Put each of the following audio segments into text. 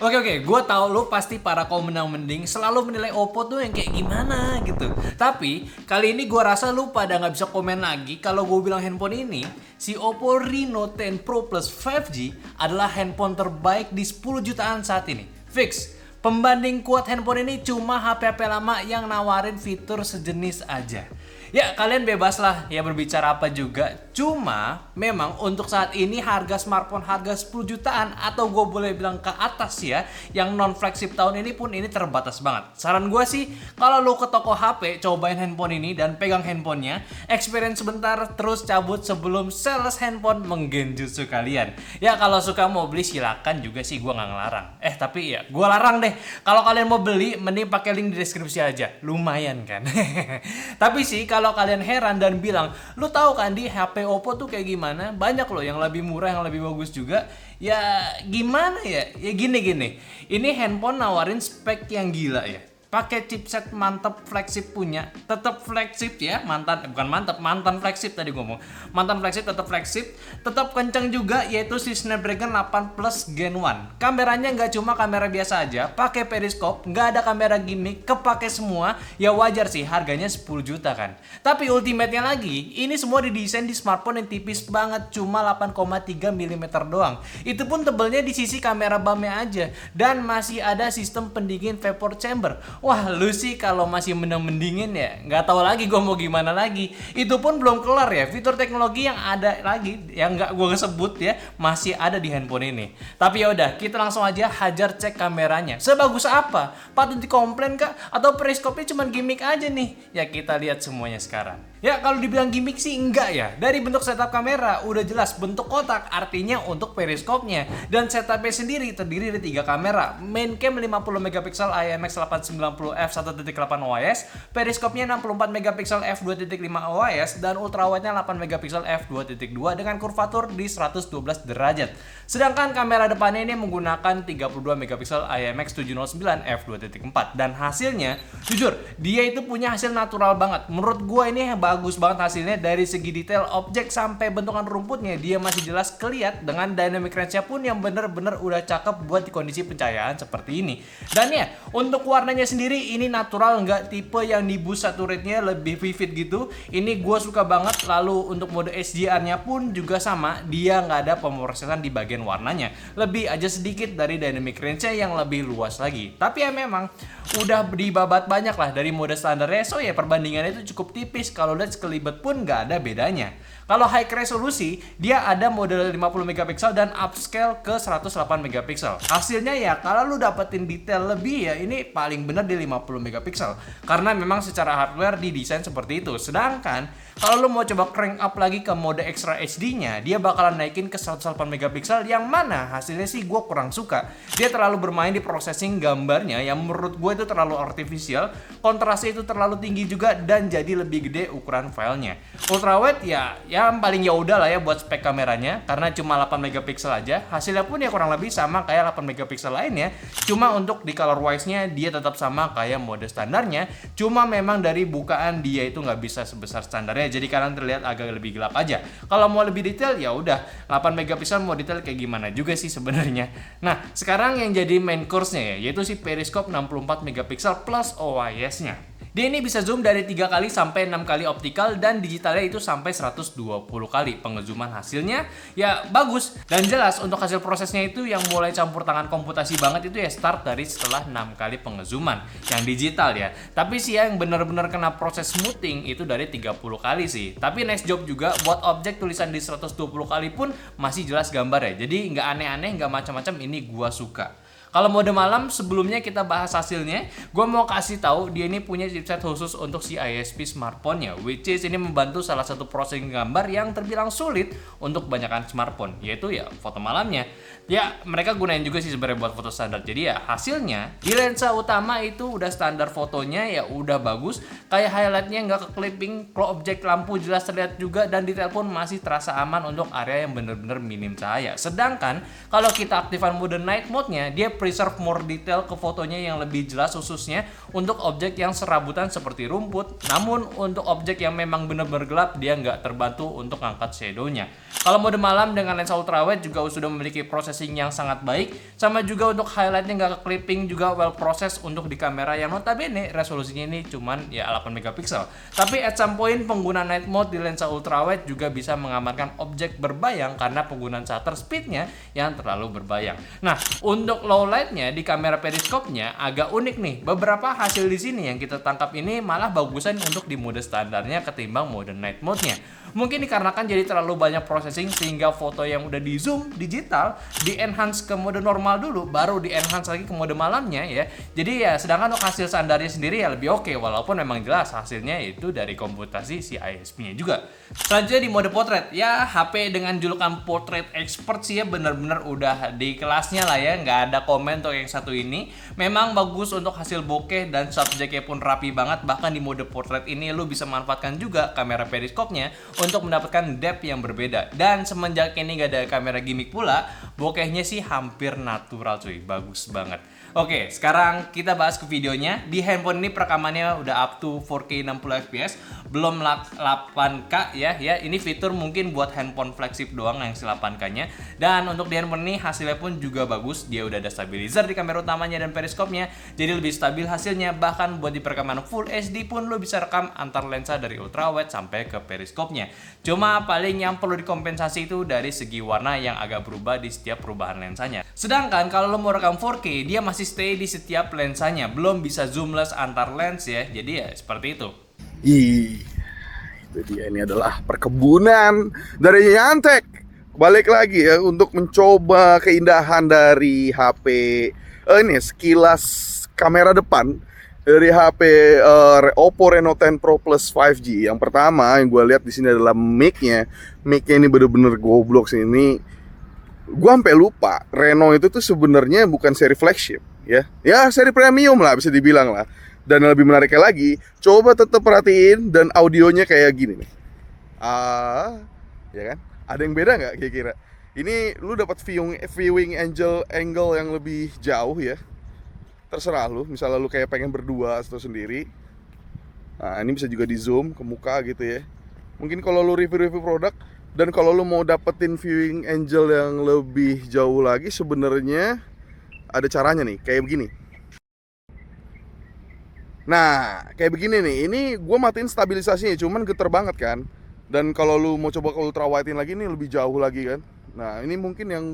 Oke, gue tahu lu pasti para kaum menang mending selalu menilai Oppo tuh yang kayak gimana gitu. Tapi kali ini gue rasa lu pada nggak bisa komen lagi kalau gue bilang handphone ini si Oppo Reno 10 Pro Plus 5G adalah handphone terbaik di 10 jutaan saat ini. Fix. Pembanding kuat handphone ini cuma HP-HP lama yang nawarin fitur sejenis aja. Ya kalian bebas lah ya berbicara apa juga. Cuma memang untuk saat ini harga smartphone harga 10 jutaan atau gue boleh bilang ke atas ya, yang non flagship tahun ini pun ini terbatas banget. Saran gue sih kalau lo ke toko HP cobain handphone ini dan pegang handphonenya, experience sebentar terus cabut sebelum sales handphone menggenjutsu kalian. Ya kalau suka mau beli silakan juga sih, gue nggak ngelarang. Tapi ya gue larang deh. Kalau kalian mau beli mending pakai link di deskripsi aja, lumayan kan. Tapi sih kalau kalian heran dan bilang, lu tahu kan di HP Oppo tuh kayak gimana? Banyak loh yang lebih murah, yang lebih bagus juga. Ya gimana ya? Ya gini. Ini handphone nawarin spek yang gila ya. Pakai chipset mantap flagship punya, tetap flagship ya, mantan flagship tadi ngomong. Mantan flagship tetap flagship, tetap kencang juga yaitu si Snapdragon 8 Plus Gen 1. Kameranya nggak cuma kamera biasa aja, pakai periskop, nggak ada kamera gimmick, kepake semua. Ya wajar sih harganya 10 juta kan. Tapi ultimate-nya lagi, ini semua didesain di smartphone yang tipis banget, cuma 8,3 mm doang. Itu pun tebelnya di sisi kamera bump-nya aja dan masih ada sistem pendingin vapor chamber. Wah lu sih kalau masih mendingin ya nggak tahu lagi gue mau gimana lagi. Itu pun belum kelar ya, fitur teknologi yang ada lagi yang nggak gue sebut ya masih ada di handphone ini. Tapi ya udah kita langsung aja hajar cek kameranya. Sebagus apa? Patut dikomplain kak? Atau periskopnya cuma gimmick aja nih? Ya kita lihat semuanya sekarang. Ya kalau dibilang gimmick sih enggak ya. Dari bentuk setup kamera udah jelas bentuk kotak artinya untuk periskopnya. Dan setupnya sendiri terdiri dari 3 kamera. Main cam 50 megapiksel IMX890 f1.8 OIS, periskopnya 64 megapiksel f2.5 OIS dan ultrawide-nya 8 megapiksel f2.2 dengan kurvatur di 112 derajat. Sedangkan kamera depannya ini menggunakan 32 megapiksel IMX709 f2.4 dan hasilnya jujur dia itu punya hasil natural banget. Menurut gua ini bagus banget hasilnya dari segi detail objek sampai bentukan rumputnya dia masih jelas kelihatan dengan dynamic range-nya pun yang bener-bener udah cakep buat di kondisi pencahayaan seperti ini. Dan ya untuk warnanya sendiri ini natural, nggak tipe yang di boost saturate-nya lebih vivid gitu. Ini gue suka banget. Lalu untuk mode HDR-nya pun juga sama, dia nggak ada pemrosesan di bagian warnanya, lebih aja sedikit dari dynamic range-nya yang lebih luas lagi. Tapi ya memang udah dibabat banyak lah dari mode standarnya, so ya perbandingannya itu cukup tipis. Kalau lihat sekelibet pun nggak ada bedanya. Kalau high resolusi, dia ada model 50 megapiksel dan upscale ke 108 megapiksel. Hasilnya ya kalau lu dapetin detail lebih ya ini paling bener di 50 megapiksel. Karena memang secara hardware didesain seperti itu. Sedangkan kalau lu mau coba crank up lagi ke mode extra HD-nya, dia bakalan naikin ke 108 megapiksel yang mana hasilnya sih gue kurang suka. Dia terlalu bermain di processing gambarnya yang menurut gue itu terlalu artificial, kontrasnya itu terlalu tinggi juga dan jadi lebih gede ukuran filenya. Ultrawide ya yang paling ya udah lah ya buat spek kameranya karena cuma 8 megapiksel aja. Hasilnya pun ya kurang lebih sama kayak 8 megapiksel lainnya. Cuma untuk di color wise-nya dia tetap sama kayak mode standarnya. Cuma memang dari bukaan dia itu nggak bisa sebesar standarnya. Jadi kalian terlihat agak lebih gelap aja. Kalau mau lebih detail ya udah 8 megapiksel mau detail kayak gimana juga sih sebenarnya. Nah, sekarang yang jadi main course-nya ya yaitu si periskop 64 megapiksel plus OIS-nya. Dia ini bisa zoom dari 3 kali sampai 6 kali optikal dan digitalnya itu sampai 120 kali. Pengezooman hasilnya ya bagus dan jelas. Untuk hasil prosesnya itu yang mulai campur tangan komputasi banget itu ya start dari setelah 6 kali pengezooman yang digital ya. Tapi sih yang benar-benar kena proses smoothing itu dari 30 kali sih. Tapi nice job juga buat objek tulisan di 120 kali pun masih jelas gambar ya. Jadi nggak aneh-aneh, nggak macam-macam, ini gua suka. Kalau mode malam sebelumnya kita bahas hasilnya, gue mau kasih tahu dia ini punya chipset khusus untuk si ISP smartphone-nya, which is ini membantu salah satu processing gambar yang terbilang sulit untuk kebanyakan smartphone, yaitu ya foto malamnya. Ya mereka gunain juga sih sebenarnya buat foto standar. Jadi ya hasilnya di lensa utama itu udah standar fotonya ya udah bagus, kayak highlightnya nggak ke clipping, kalau objek lampu jelas terlihat juga dan detail pun masih terasa aman untuk area yang bener-bener minim cahaya. Sedangkan kalau kita aktifkan mode night mode-nya, dia preserve more detail ke fotonya yang lebih jelas, khususnya untuk objek yang serabutan seperti rumput. Namun untuk objek yang memang benar-benar gelap, dia nggak terbantu untuk ngangkat shadownya. Kalau mode malam dengan lensa ultrawide juga sudah memiliki processing yang sangat baik, sama juga untuk highlightnya nggak ke clipping, juga well processed untuk di kamera yang notabene resolusinya ini cuman ya 8 megapiksel. Tapi at some point penggunaan night mode di lensa ultrawide juga bisa mengamankan objek berbayang karena penggunaan shutter speednya yang terlalu berbayang. Nah, untuk low lightnya di kamera periskopnya agak unik nih. Beberapa hasil di sini yang kita tangkap ini malah bagusan untuk di mode standarnya ketimbang mode night mode-nya. Mungkin dikarenakan jadi terlalu banyak processing sehingga foto yang udah di zoom digital di enhance ke mode normal dulu, baru di enhance lagi ke mode malamnya ya. Jadi ya sedangkan untuk hasil standarnya sendiri ya lebih oke, walaupun memang jelas hasilnya itu dari komputasi si ISP-nya juga. Selanjutnya di mode portrait, ya HP dengan julukan portrait expert sih ya bener-bener udah di kelasnya lah ya, nggak ada komen untuk yang satu ini. Memang bagus untuk hasil bokeh dan subjeknya pun rapi banget, bahkan di mode portrait ini lu bisa manfaatkan juga kamera periskopnya untuk mendapatkan depth yang berbeda. Dan semenjak ini gak ada kamera gimmick pula, bokehnya sih hampir natural cuy, bagus banget. Oke, sekarang kita bahas ke videonya. Di handphone ini perekamannya udah up to 4K 60 fps, belum 8K ya. Ini fitur mungkin buat handphone flagship doang yang si 8K-nya. Dan untuk di handphone ini hasilnya pun juga bagus. Dia udah ada stabilizer di kamera utamanya dan periskopnya, jadi lebih stabil hasilnya. Bahkan buat di perekaman Full HD pun lo bisa rekam antar lensa dari ultrawide sampai ke periskopnya. Cuma paling yang perlu dikompensasi itu dari segi warna yang agak berubah di setiap perubahan lensanya. Sedangkan kalau lo mau rekam 4K, dia masih stay di setiap lensanya, belum bisa zoomless antar lens ya. Jadi ya seperti itu. Itu dia, ini adalah perkebunan dari Nyantek. Balik lagi ya untuk mencoba keindahan dari HP. Ini sekilas kamera depan dari HP Oppo Reno 10 Pro Plus 5G. Yang pertama yang gue lihat di sini adalah mic-nya. Mic-nya ini bener-bener goblok sih ini. Gue sampai lupa Reno itu tuh sebenarnya bukan seri flagship ya seri premium lah bisa dibilang lah. Dan yang lebih menariknya lagi, coba tetap perhatiin dan audionya kayak gini nih. Ya kan? Ada yang beda nggak kira-kira? Ini lu dapat viewing angle yang lebih jauh ya. Terserah lu, misalnya lu kayak pengen berdua atau sendiri. Nah, ini bisa juga di zoom ke muka gitu ya. Mungkin kalau lu review produk dan kalau lu mau dapetin viewing angle yang lebih jauh lagi, sebenarnya ada caranya nih, kayak begini. Nah, kayak begini nih. Ini gue matiin stabilisasinya, cuman geter banget kan. Dan kalau lu mau coba ke ultra wide-in lagi, ini lebih jauh lagi kan. Nah, ini mungkin yang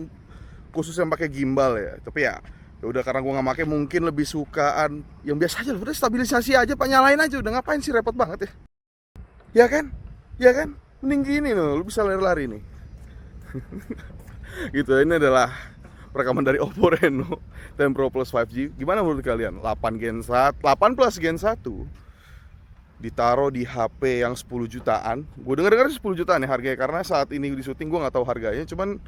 khusus yang pakai gimbal ya. Tapi ya udah karena gue nggak pakai, mungkin lebih sukaan yang biasa aja. Udah stabilisasi aja, Pak, nyalain aja. Udah ngapain sih repot banget ya? Ya kan? Ya kan? Mending gini loh, lu bisa lari-lari nih. Gitu, ini adalah rekaman dari Oppo Reno 10 Pro Plus 5G. Gimana menurut kalian? 8 plus Gen 1 ditaruh di HP yang 10 jutaan. Gue denger 10 jutaan ya harganya, karena saat ini di syuting gue nggak tahu harganya. Cuman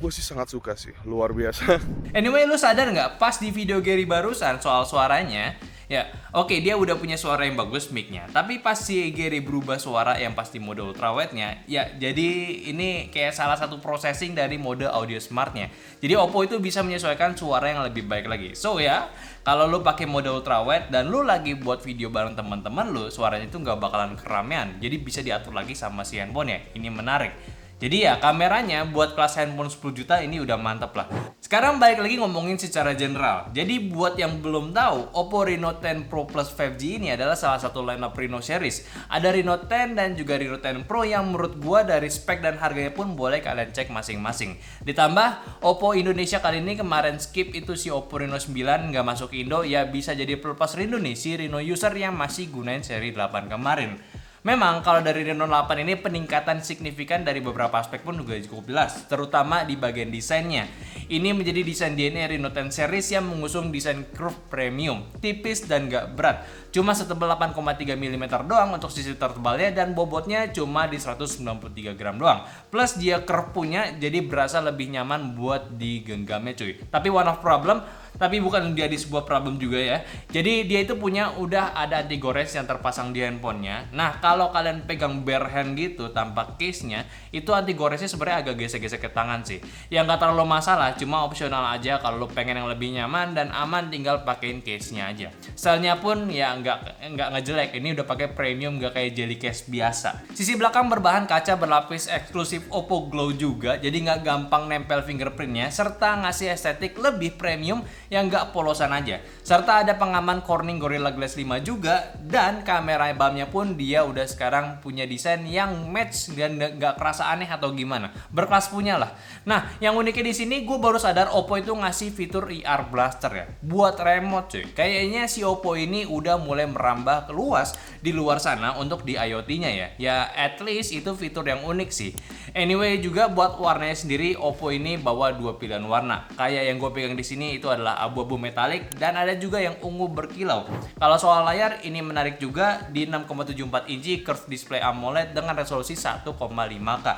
gue sih sangat suka sih, luar biasa. Anyway, lu sadar nggak pas di video Gary barusan soal suaranya? Ya, oke, dia udah punya suara yang bagus mic-nya. Tapi pas si Gary berubah suara yang pas di mode ultrawide-nya, ya jadi ini kayak salah satu processing dari mode audio smart-nya. Jadi Oppo itu bisa menyesuaikan suara yang lebih baik lagi. So ya, kalau lu pakai mode ultrawide dan lu lagi buat video bareng teman-teman lu, suaranya itu nggak bakalan keramaian. Jadi bisa diatur lagi sama si handphone ya. Ini menarik. Jadi ya kameranya buat kelas handphone 10 juta ini udah mantep lah. Sekarang balik lagi ngomongin secara general. Jadi buat yang belum tahu, Oppo Reno 10 Pro Plus 5G ini adalah salah satu lineup Reno series. Ada Reno 10 dan juga Reno 10 Pro yang menurut gua dari spek dan harganya pun boleh kalian cek masing-masing. Ditambah Oppo Indonesia kali ini kemarin skip itu si Oppo Reno 9 nggak masuk Indo, ya bisa jadi pelepas rindu nih si Reno user yang masih gunain seri 8 kemarin. Memang kalau dari Reno 8 ini peningkatan signifikan dari beberapa aspek pun juga cukup jelas, terutama di bagian desainnya. Ini menjadi desain DNA Reno 10 series yang mengusung desain curve premium, tipis dan gak berat. Cuma setebal 8,3 mm doang untuk sisi tertebalnya dan bobotnya cuma di 193 gram doang. Plus dia curve punya jadi berasa lebih nyaman buat digenggamnya cuy. Tapi one of problem, tapi bukan menjadi sebuah problem juga ya. Jadi dia itu udah ada anti gores yang terpasang di handphonenya. Nah, kalau kalian pegang bare hand gitu tanpa case-nya, itu anti goresnya sebenarnya agak gesek-gesek ke tangan sih. Yang nggak terlalu masalah, cuma opsional aja kalau lo pengen yang lebih nyaman dan aman, tinggal pakein case-nya aja. Stylenya pun ya nggak ngejelek. Ini udah pakai premium, nggak kayak jelly case biasa. Sisi belakang berbahan kaca berlapis eksklusif Oppo Glow juga, jadi nggak gampang nempel fingerprintnya, serta ngasih estetik lebih premium yang nggak polosan aja. Serta ada pengaman Corning Gorilla Glass 5 juga, dan kamera BAM-nya pun dia udah sekarang punya desain yang match dan nggak kerasa aneh atau gimana. Berkelas punya lah. Nah, yang uniknya di sini gue baru sadar Oppo itu ngasih fitur IR Blaster ya, buat remote cuy. Kayaknya si Oppo ini udah mulai merambah luas di luar sana untuk di IoT-nya ya. Ya at least itu fitur yang unik sih. Anyway, juga buat warnanya sendiri Oppo ini bawa dua pilihan warna. Kayak yang gue pegang di sini itu adalah abu-abu metalik dan ada juga yang ungu berkilau. Kalau soal layar ini menarik juga di 6,74 inci curved display AMOLED dengan resolusi 1,5K.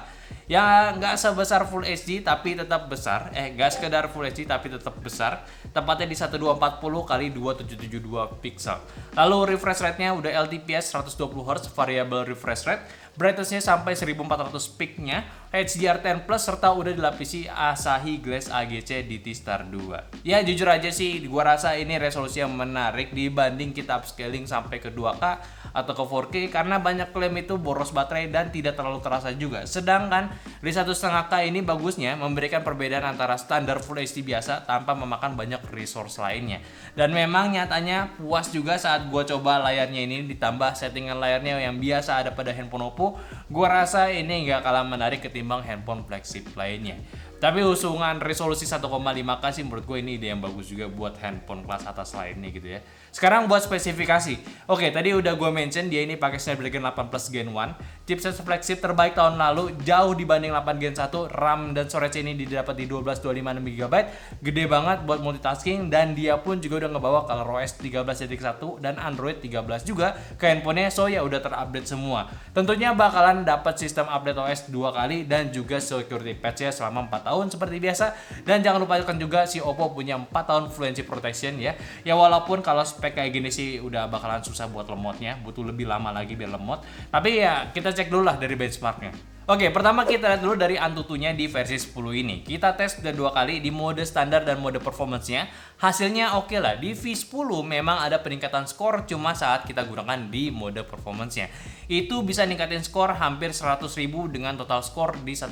Ya nggak sebesar Full HD tapi tetap besar. Nggak sekedar Full HD tapi tetap besar. Tepatnya di 1240 x 2772 pixel. Lalu refresh rate-nya udah LTPS 120Hz variable refresh rate. Brightness-nya sampai 1400 peak-nya, HDR10 Plus serta udah dilapisi Asahi Glass AGC DT Star 2. Ya jujur aja sih, gua rasa ini resolusi yang menarik dibanding kita upscaling sampai ke 2K atau ke 4K karena banyak klaim itu boros baterai dan tidak terlalu terasa juga. Sedangkan di 1,5K ini bagusnya memberikan perbedaan antara standar Full HD biasa tanpa memakan banyak resource lainnya. Dan memang nyatanya puas juga saat gua coba layarnya ini ditambah settingan layarnya yang biasa ada pada handphone Oppo. Gue rasa ini nggak kalah menarik ketimbang handphone flagship lainnya. Tapi usungan resolusi 1,5K sih menurut gue ini ide yang bagus juga buat handphone kelas atas lainnya gitu ya. Sekarang buat spesifikasi. Oke, tadi udah gue mention dia ini pakai Snapdragon 8 Plus Gen 1. Chipset flagship terbaik tahun lalu, jauh dibanding 8 Gen 1. RAM dan storage ini didapat di 1225GB. Gede banget buat multitasking dan dia pun juga udah ngebawa ColorOS 13.1 dan Android 13 juga ke handphonenya, so ya udah terupdate semua. Tentunya bakalan dapat sistem update OS 2 kali dan juga security patch-nya selama 4 tahun seperti biasa. Dan jangan lupakan juga si Oppo punya 4 tahun fluency protection ya. Ya walaupun kalau spek kayak gini sih udah bakalan susah buat lemotnya, butuh lebih lama lagi biar lemot. Tapi ya kita cek dulu lah dari benchmarknya. Oke, pertama kita lihat dulu dari Antutunya di versi 10 ini. Kita tes udah 2 kali di mode standar dan mode performance-nya. Hasilnya oke lah. Di V10 memang ada peningkatan skor cuma saat kita gunakan di mode performance-nya. Itu bisa ningkatin skor hampir 100.000 dengan total skor di 1,3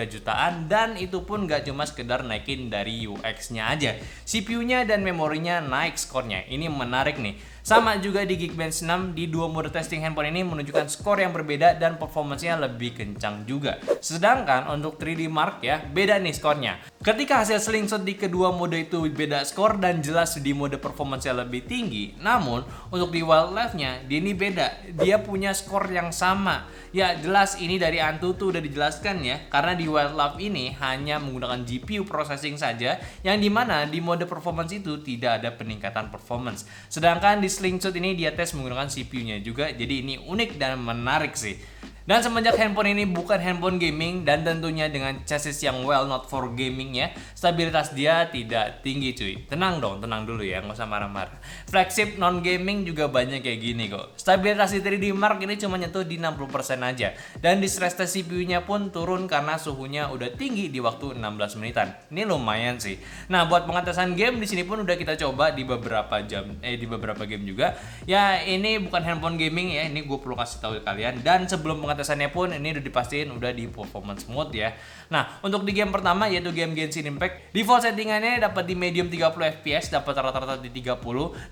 jutaan dan itu pun gak cuma sekedar naikin dari UX-nya aja. CPU-nya dan memorinya naik skornya. Ini menarik nih. Sama juga di Geekbench 6, di dua mode testing handphone ini menunjukkan skor yang berbeda dan performance-nya lebih kencang juga. Sedangkan untuk 3D Mark ya, beda nih skornya. Ketika hasil slingshot di kedua mode itu beda skor dan jelas di mode performance-nya lebih tinggi. Namun untuk di Wildlife-nya, dia ini beda. Dia punya skor yang sama. Ya jelas ini dari Antutu udah dijelaskan ya, karena di Wildlife ini hanya menggunakan GPU processing saja, yang dimana di mode performance itu tidak ada peningkatan performance. Sedangkan di slingshot ini dia tes menggunakan CPU-nya juga, jadi ini unik dan menarik sih. Dan semenjak handphone ini bukan handphone gaming dan tentunya dengan chassis yang well not for gaming ya, stabilitas dia tidak tinggi cuy. Tenang dulu ya, nggak usah marah-marah. Flagship non gaming juga banyak kayak gini kok. Stabilitas di 3D Mark ini cuma nyentuh di 60% aja. Dan di stress test CPU-nya pun turun karena suhunya udah tinggi di waktu 16 menitan. Ini lumayan sih. Nah, buat pengetesan game di sini pun udah kita coba di beberapa game juga. Ya, ini bukan handphone gaming ya, ini gue perlu kasih tahu ke kalian. Dan sebelum pengetesannya pun ini udah dipastiin udah di performance mode ya. Nah, untuk di game pertama yaitu game Genshin Impact, default settingannya dapat di medium 30 fps, dapat rata-rata di 30,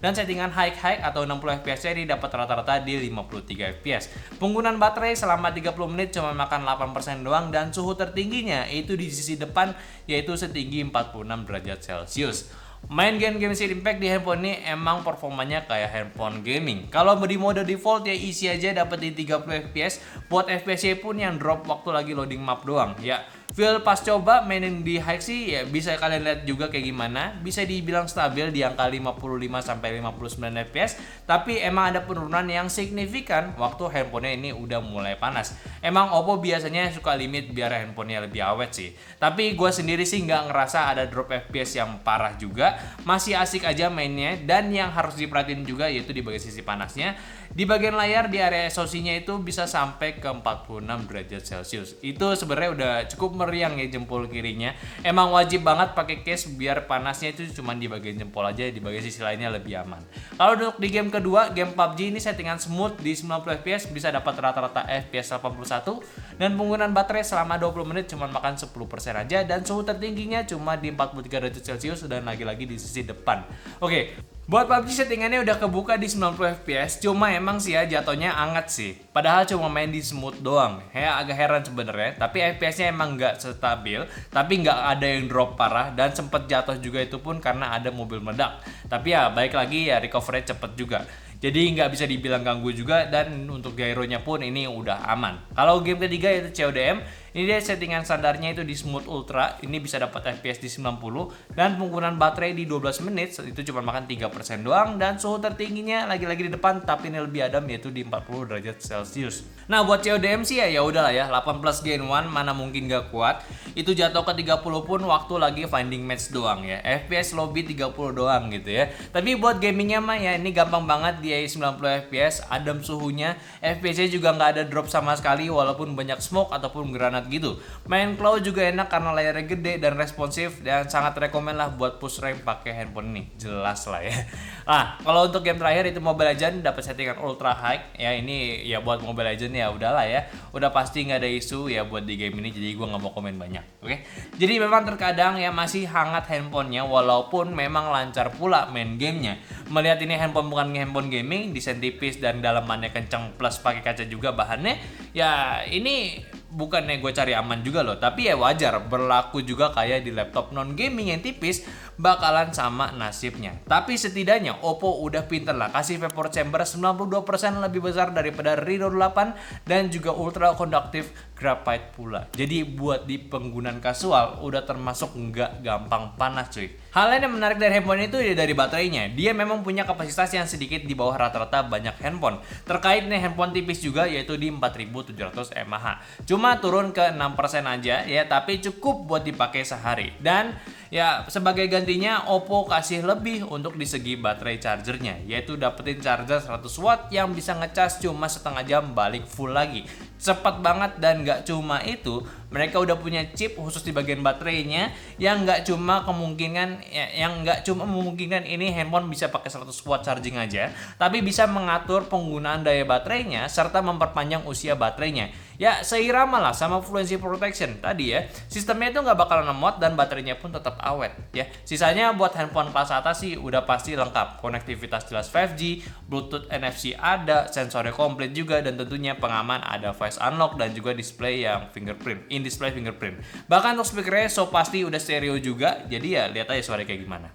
dan settingan high atau 60 fps ini dapat rata-rata di 53 fps. Penggunaan baterai selama 30 menit cuma makan 8% doang dan suhu tertingginya itu di sisi depan yaitu setinggi 46 derajat Celcius. Main game Genshin Impact di handphone ini emang performanya kayak handphone gaming. Kalau di mode default ya isi aja dapat di 30 fps. Buat FPS pun yang drop waktu lagi loading map doang. Ya Feel pas coba mainin di high sih ya bisa kalian lihat juga kayak gimana. Bisa dibilang stabil di angka 55 sampai 59 fps, tapi emang ada penurunan yang signifikan waktu handphonenya ini udah mulai panas. Emang Oppo biasanya suka limit biar handphonenya lebih awet sih. Tapi gue sendiri sih nggak ngerasa ada drop fps yang parah juga. Masih asik aja mainnya, dan yang harus diperhatiin juga yaitu di bagian sisi panasnya. Di bagian layar di area SoC-nya itu bisa sampai ke 46 derajat Celcius. Itu sebenarnya udah cukup meriang ya jempol kirinya. Emang wajib banget pakai case biar panasnya itu cuma di bagian jempol aja, di bagian sisi lainnya lebih aman. Kalau untuk di game kedua, game PUBG ini settingan smooth di 90 fps, bisa dapat rata-rata FPS 81, dan penggunaan baterai selama 20 menit cuma makan 10% aja, dan suhu tertingginya cuma di 43 derajat Celcius dan lagi-lagi di sisi depan. Oke. Buat PUBG settingannya udah kebuka di 90 fps, cuma emang sih ya jatuhnya anget sih. Padahal cuma main di smooth doang. Ya agak heran sebenarnya, tapi FPS-nya emang nggak stabil, tapi nggak ada yang drop parah, dan sempet jatuh juga itu pun karena ada mobil meledak. Tapi ya baik lagi ya recovery cepet juga. Jadi nggak bisa dibilang ganggu juga, dan untuk gyronya pun ini udah aman. Kalau game ketiga yaitu CODM, ini dia settingan standarnya itu di Smooth Ultra, ini bisa dapat FPS di 90, dan penggunaan baterai di 12 menit, itu cuma makan 3% doang, dan suhu tertingginya lagi-lagi di depan, tapi ini lebih adem yaitu di 40 derajat Celcius. Nah buat CODM sih ya udahlah ya, 18 Gen 1 mana mungkin gak kuat, itu jatuh ke 30 pun waktu lagi finding match doang ya, FPS lobby 30 doang gitu ya. Tapi buat gamingnya mah ya ini gampang banget di 90 fps, adem suhunya, FPS-nya juga nggak ada drop sama sekali walaupun banyak smoke ataupun granat gitu. Main cloud juga enak karena layarnya gede dan responsif, dan sangat rekomen lah buat push rank pakai handphone ini, jelas lah ya. Nah kalau untuk game terakhir itu Mobile Legends, dapat settingan ultra high ya, ini ya buat Mobile Legends ya udahlah ya, udah pasti nggak ada isu ya buat di game ini, jadi gue nggak mau komen banyak. Oke, jadi memang terkadang ya masih hangat handphonenya walaupun memang lancar pula main gamenya. Melihat ini handphone bukan handphone gaming, desain tipis dan dalamannya kencang plus pakai kaca juga bahannya, ya ini bukannya gue cari aman juga loh, tapi ya wajar, berlaku juga kayak di laptop non gaming yang tipis bakalan sama nasibnya. Tapi setidaknya Oppo udah pinter lah kasih vapor chamber 92% lebih besar daripada Reno 8 dan juga ultra conductive graphite pula. Jadi buat di penggunaan kasual udah termasuk nggak gampang panas cuy. Hal lain yang menarik dari handphone itu ya dari baterainya. Dia memang punya kapasitas yang sedikit di bawah rata-rata banyak handphone. Terkait nih handphone tipis juga yaitu di 4700 mAh. Cuma turun ke 6% aja ya, tapi cukup buat dipakai sehari. Dan ya sebagai gantinya Oppo kasih lebih untuk di segi baterai chargernya, yaitu dapetin charger 100 watt yang bisa ngecas cuma setengah jam balik full lagi. Cepat banget, dan nggak cuma itu, mereka udah punya chip khusus di bagian baterainya yang nggak cuma memungkinkan ini handphone bisa pakai 100 watt charging aja, tapi bisa mengatur penggunaan daya baterainya serta memperpanjang usia baterainya. Ya seirama lah sama Fluency Protection tadi ya, sistemnya itu nggak bakalan lemot dan baterainya pun tetap awet ya. Sisanya buat handphone kelas atas sih udah pasti lengkap, konektivitas jelas 5G, Bluetooth, NFC ada, sensornya komplit juga, dan tentunya pengaman ada voice unlock dan juga display yang fingerprint, in display fingerprint. Bahkan untuk speakernya so pasti udah stereo juga, jadi ya lihat aja suaranya kayak gimana.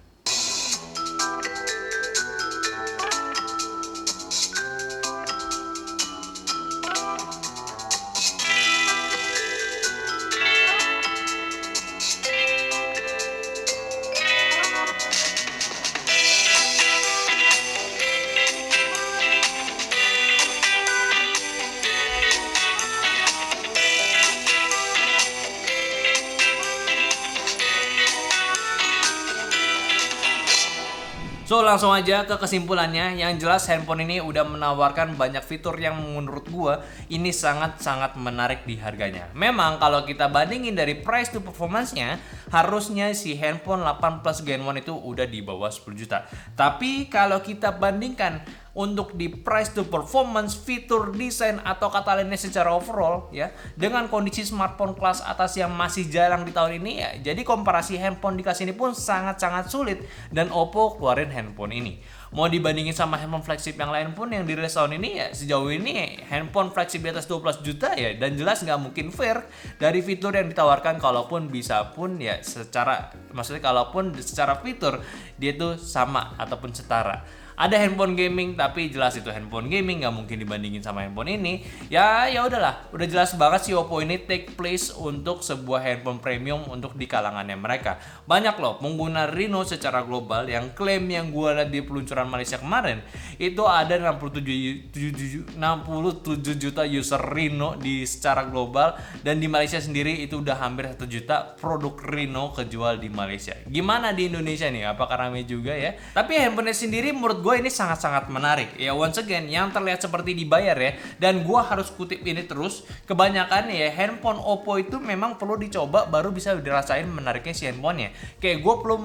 So langsung aja ke kesimpulannya. Yang jelas handphone ini udah menawarkan banyak fitur yang menurut gua ini sangat-sangat menarik di harganya. Memang kalau kita bandingin dari price to performance-nya, harusnya si handphone 8 Plus Gen 1 itu udah di bawah 10 juta. Tapi kalau kita bandingkan untuk di price to performance, fitur, desain, atau kata lainnya secara overall ya, dengan kondisi smartphone kelas atas yang masih jarang di tahun ini ya, jadi komparasi handphone dikasih ini pun sangat-sangat sulit, dan Oppo keluarin handphone ini. Mau dibandingin sama handphone flagship yang lain pun yang dirilis tahun ini ya sejauh ini handphone flagship di atas 12 juta ya, dan jelas nggak mungkin fair dari fitur yang ditawarkan, kalaupun bisa pun ya maksudnya kalaupun secara fitur dia tuh sama ataupun setara. Ada handphone gaming tapi jelas itu handphone gaming, nggak mungkin dibandingin sama handphone ini. Ya udahlah, udah jelas banget si Oppo ini take place untuk sebuah handphone premium untuk di kalangannya mereka. Banyak loh pengguna Reno secara global yang klaim yang gua lihat di peluncuran Malaysia kemarin itu ada 67 juta user Reno di secara global, dan di Malaysia sendiri itu udah hampir 1 juta produk Reno kejual di Malaysia. Gimana di Indonesia nih? Apakah ramai juga ya? Tapi handphone sendiri menurut gue ini sangat-sangat menarik ya. Once again, yang terlihat seperti dibayar ya, dan gue harus kutip ini terus, kebanyakan ya handphone Oppo itu memang perlu dicoba baru bisa dirasain menariknya si handphonenya. Kayak gue perlu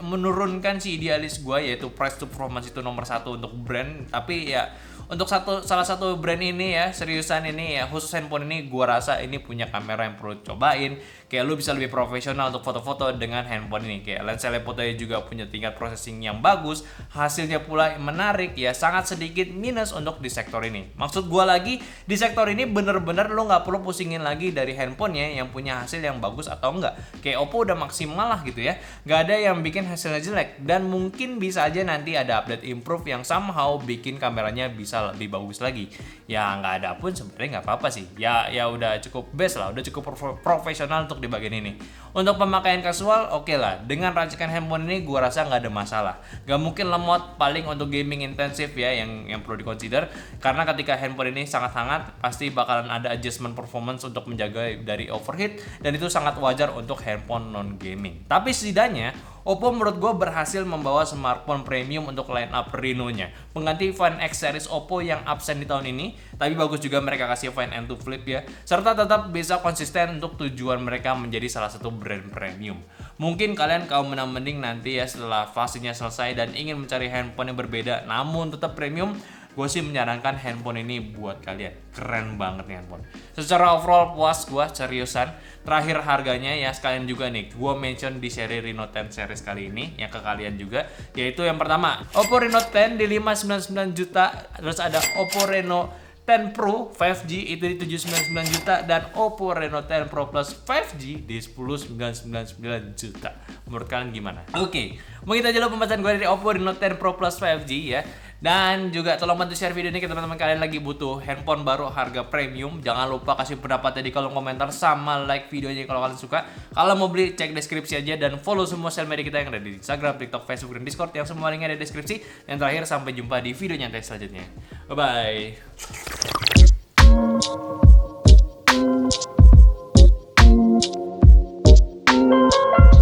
menurunkan si idealis gue, yaitu price to performance itu nomor 1 untuk brand. Tapi ya untuk salah satu brand ini ya, seriusan ini ya, khusus handphone ini gue rasa ini punya kamera yang perlu cobain. Kayak lu bisa lebih profesional untuk foto-foto dengan handphone ini. Kayak lensa telefotonya juga punya tingkat processing yang bagus, hasilnya pula menarik ya, sangat sedikit minus untuk di sektor ini. Maksud gue lagi, di sektor ini bener-bener lu nggak perlu pusingin lagi dari handphonenya yang punya hasil yang bagus atau enggak. Kayak Oppo udah maksimal lah gitu ya, nggak ada yang bikin hasilnya jelek, dan mungkin bisa aja nanti ada update improve yang somehow bikin kameranya bisa lebih bagus lagi. Ya nggak ada pun sebenarnya nggak apa-apa sih. Ya udah cukup best lah, udah cukup profesional untuk di bagian ini. Untuk pemakaian casual oke lah, dengan racikan handphone ini gua rasa nggak ada masalah. Gak mungkin lemot, paling untuk gaming intensif ya yang perlu diconsider, karena ketika handphone ini sangat hangat pasti bakalan ada adjustment performance untuk menjaga dari overheat, dan itu sangat wajar untuk handphone non gaming. Tapi setidaknya Oppo menurut gue berhasil membawa smartphone premium untuk line up Reno-nya, pengganti Find X series Oppo yang absen di tahun ini. Tapi bagus juga mereka kasih Find N2 Flip ya, serta tetap bisa konsisten untuk tujuan mereka menjadi salah satu brand premium. Mungkin kalian kaum mending nanti ya setelah fasenya selesai dan ingin mencari handphone yang berbeda namun tetap premium, gue sih menyarankan handphone ini buat kalian. Keren banget nih handphone. Secara overall puas gue, seriusan. Terakhir harganya ya sekalian juga nih, gue mention di seri Reno 10 series kali ini yang ke kalian juga, yaitu yang pertama Oppo Reno 10 di 599 juta, terus ada Oppo Reno 10 Pro 5G itu di 799 juta, dan Oppo Reno 10 Pro Plus 5G di 10999 juta. Menurut kalian gimana? Oke, mungkin aja lo pembahasan gue dari Oppo Reno 10 Pro Plus 5G ya. Dan juga tolong bantu share video ini ke teman-teman kalian lagi butuh handphone baru harga premium. Jangan lupa kasih pendapatnya di kolom komentar, sama like videonya kalau kalian suka. Kalau mau beli cek deskripsi aja, dan follow semua sosial media kita yang ada di Instagram, TikTok, Facebook, dan Discord yang semua linknya ada di deskripsi. Dan terakhir, sampai jumpa di video nyantai selanjutnya. Bye bye.